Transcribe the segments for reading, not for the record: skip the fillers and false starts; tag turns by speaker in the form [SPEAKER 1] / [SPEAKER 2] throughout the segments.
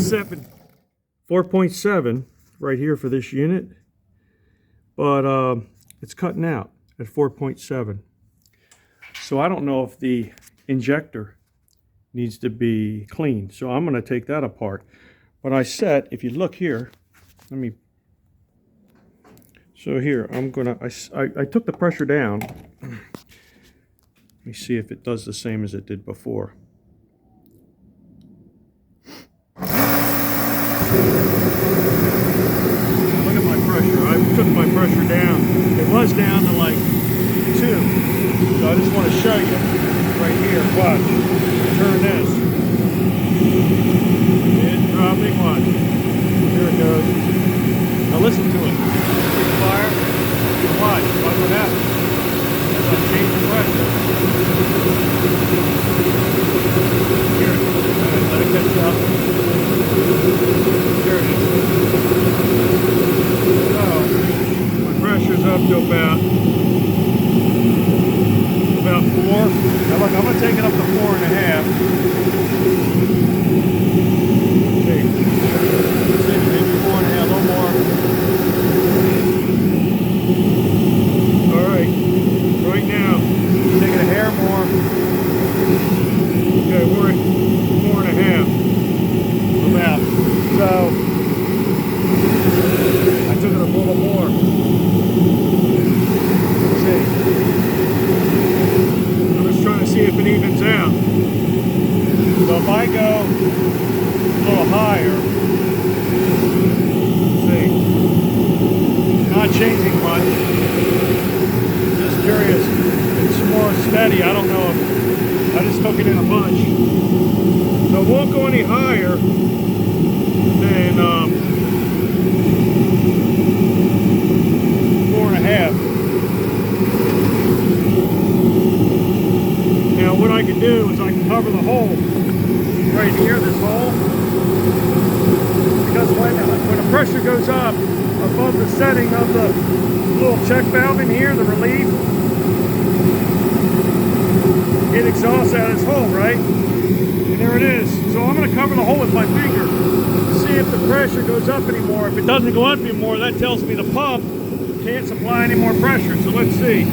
[SPEAKER 1] set at 4.7 right here for this unit, but it's cutting out at 4.7. So I don't know if the injector needs to be cleaned. So I'm going to take that apart. But I set, if you look here, let me. So here I'm gonna. I took the pressure down. Let me see if it does the same as it did before. Look at my pressure. I took my pressure down. It was down to like 2. So I just want to show you right here. Watch. Turn this. It's dropping. Watch. Here it goes. Now listen to it. Fire. Watch. Watch what happens. As I change the pressure. Here. Let it catch up. There it is. So my pressure's up to about 4. Now look, I'm going to take it up to 4.5. See, maybe 4.5, a little more. All right, right now, take it a hair more. Okay, we're at 4.5. About. So I took it a little more. Let's see. Trying to see if it evens out. So if I go a little higher, see, not changing much. Just curious. It's more steady. I don't know if I just took it in a bunch. So it won't go any higher than 4.5. Now what I can do is I can cover the hole right here, this hole, because when the pressure goes up above the setting of the little check valve in here, the relief, it exhausts out its hole, right? And there it is. So I'm going to cover the hole with my finger to see if the pressure goes up anymore. If it doesn't go up anymore, that tells me the pump can't supply any more pressure. So let's see.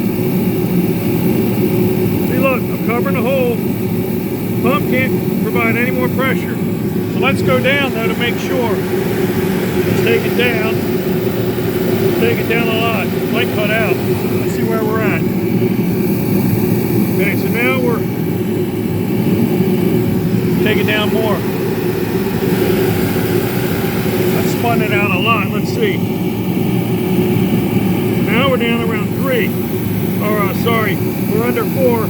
[SPEAKER 1] See, look, I'm covering the hole. Pump can't provide any more pressure. So let's go down though to make sure. Let's take it down. Take it down a lot. It might cut out. Let's see where we're at. Okay, so now we're take it down more. I spun it out a lot. Let's see. Now we're down around 3. Or sorry, we're under 4.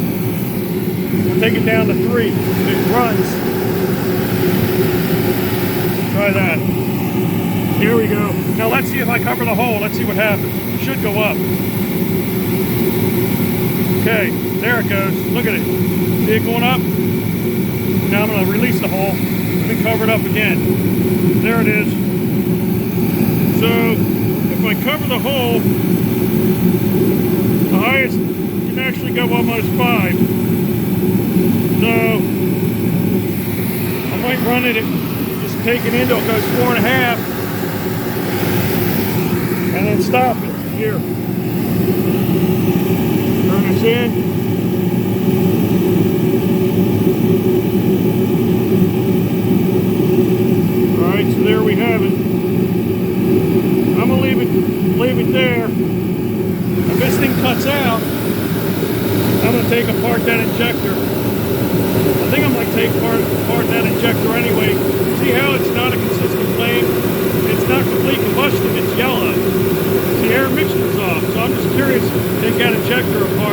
[SPEAKER 1] We'll take it down to 3. It runs. Try that. Here we go. Now let's see if I cover the hole. Let's see what happens. It should go up. Okay, there it goes. Look at it. See it going up? Now I'm going to release the hole. Let me cover it up again. There it is. So if I cover the hole, the highest can actually go almost 5. So I might run it, just take it into it, goes 4.5, and then stop it here. Turn this in. All right, so there we have it. I'm gonna leave it there. If this thing cuts out, I'm going to take apart that injector. I think I might take apart that injector anyway. See how it's not a consistent flame? It's not complete combustion, it's yellow. The air mixture's off, so I'm just curious to take that injector apart.